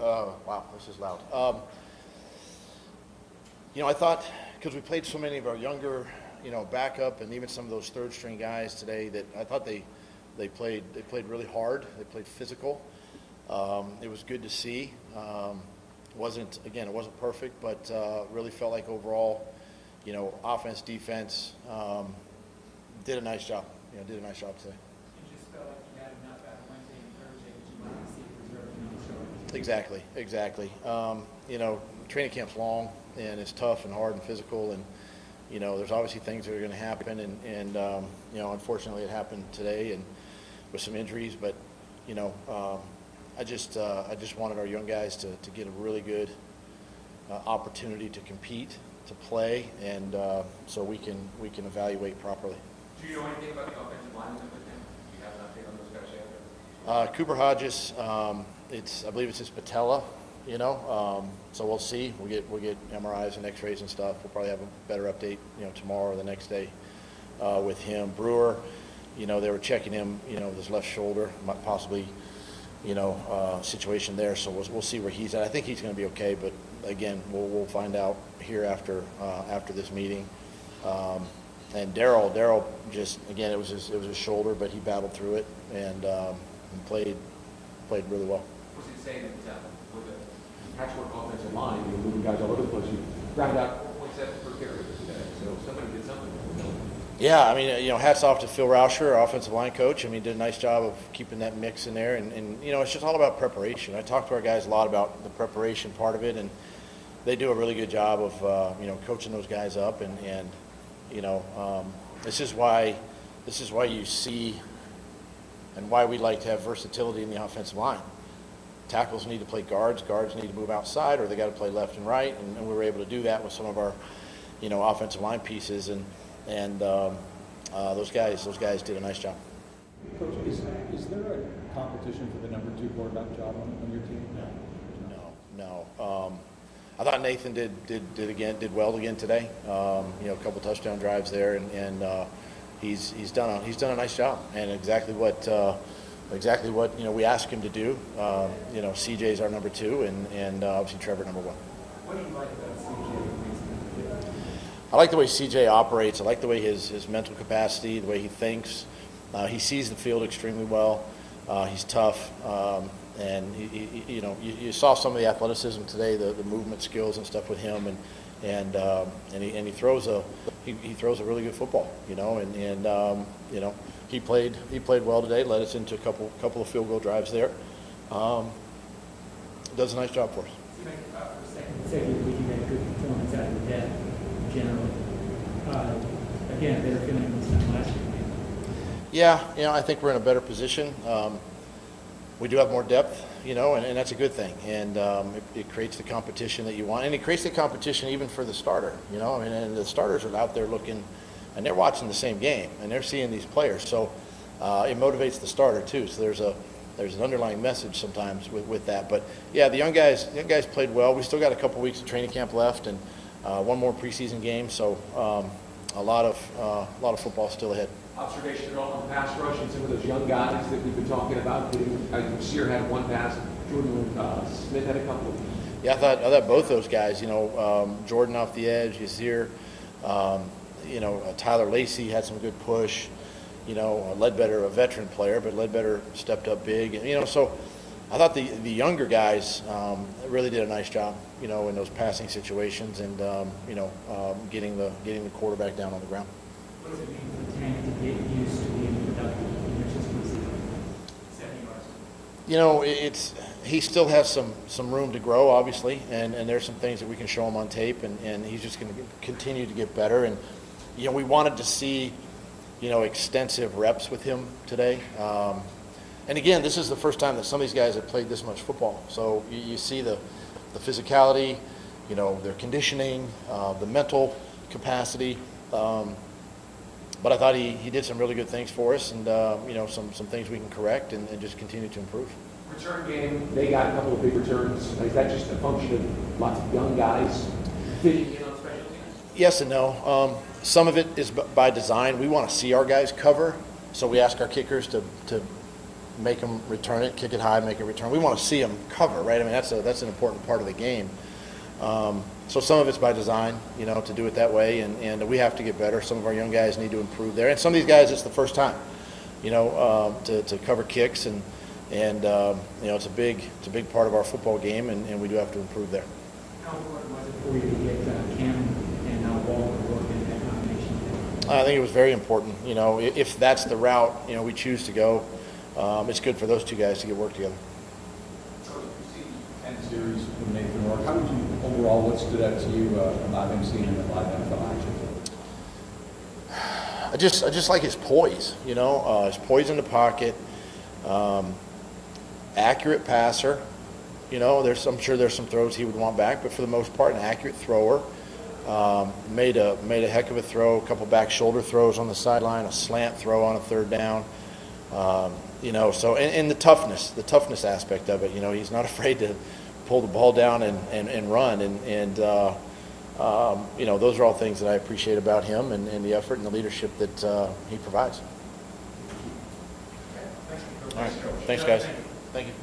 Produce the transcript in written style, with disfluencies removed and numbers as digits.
Wow, this is loud. I thought because we played so many of our younger, backup and even some of those third string guys today that I thought they played really hard. They played physical. It was good to see. It wasn't perfect, but really felt like overall, offense, defense, did a nice job. Did a nice job today. You just felt like you had enough out of Wednesday and Thursday that you wanted to see it reserved and Exactly. Training camp's long and it's tough and hard and physical, and there's obviously things that are going to happen, and unfortunately it happened today and with some injuries, but I just wanted our young guys to get a really good opportunity to compete, to play, and so we can evaluate properly. Do you know anything about the offensive lineman with him? Do you have an update on those guys yet? Cooper Hodges, I believe it's his patella, so we'll see. We'll get MRIs and X-rays and stuff. We'll probably have a better update, tomorrow or the next day with him. Brewer, they were checking him, with his left shoulder, might possibly, situation there. So we'll see where he's at. I think he's going to be okay, but again, we'll find out here after this meeting. And Darryl just, again, it was his shoulder, but he battled through it and played really well. Was it saying that with a patchwork offensive line, you're moving guys all over the place, you ground out 4.7 per carry today, so somebody did something. Yeah, hats off to Phil Rauscher, our offensive line coach. Did a nice job of keeping that mix in there, and it's just all about preparation. I talk to our guys a lot about the preparation part of it, and they do a really good job of coaching those guys up, and this is why you see and why we like to have versatility in the offensive line. Tackles need to play guards need to move outside, or they got to play left and right, and we were able to do that with some of our offensive line pieces, and those guys did a nice job. Coach, is there a competition for the number 2 quarterback job on your team? No. I thought Nathan did well again today. A couple touchdown drives there, and he's done a nice job, and exactly what we asked him to do. CJ's our number 2, and obviously Trevor number 1. What do you like about CJ? I like the way CJ operates. I like the way his mental capacity, the way he thinks. He sees the field extremely well. He's tough, and you saw some of the athleticism today, the movement skills and stuff with him, and he throws a really good football, and he played well today. Led us into a couple of field goal drives there. Does a nice job for us. For second week, you had a good performance out of the depth generally. Again, better feeling this time last year. Yeah, I think we're in a better position. We do have more depth, and that's a good thing. And it creates the competition that you want, and it creates the competition even for the starter. And the starters are out there looking, and they're watching the same game, and they're seeing these players. So it motivates the starter too. So there's an underlying message sometimes with that. But yeah, the young guys played well. We still got a couple weeks of training camp left, and one more preseason game. So a lot of football still ahead. Observation at all on pass rush and some of those young guys that we've been talking about. Sear had one pass. Jordan Smith had a couple. Yeah, I thought both those guys. Jordan off the edge. Sear. Tyler Lacey had some good push. Ledbetter, a veteran player, but Ledbetter stepped up big. And, so I thought the younger guys really did a nice job, in those passing situations and, getting the quarterback down on the ground. What does it mean for Tank to get used to being productive in your preseason? 70 yards. He still has some room to grow, obviously, and there's some things that we can show him on tape, and he's just going to continue to get better. And we wanted to see extensive reps with him today. And again, this is the first time that some of these guys have played this much football. So you see the physicality, their conditioning, the mental capacity. But I thought he did some really good things for us, and some things we can correct and just continue to improve. Return game, they got a couple of big returns. Is that just a function of lots of young guys fitting in on special teams? Yes and no. Some of it is by design. We want to see our guys cover, so we ask our kickers to make them return it, kick it high, make it return. We want to see them cover, right? I mean, that's an important part of the game. So some of it's by design, to do it that way, and we have to get better. Some of our young guys need to improve there, and some of these guys, it's the first time, to cover kicks, and it's a big part of our football game, and we do have to improve there. How important was it for you to get Cam and Walker working that combination? I think it was very important. If that's the route we choose to go, it's good for those two guys to get work together. So you see 10 series from Nathan Rourke. How would you overall, what stood out to you about him seeing him in live NFL action? I just like his poise. His poise in the pocket, accurate passer. I'm sure there's some throws he would want back, but for the most part, an accurate thrower. Made a heck of a throw, a couple back shoulder throws on the sideline, a slant throw on a third down. So and the toughness aspect of it. He's not afraid to pull the ball down and run, and those are all things that I appreciate about him and the effort and the leadership that he provides. All right, thanks, guys. Thank you.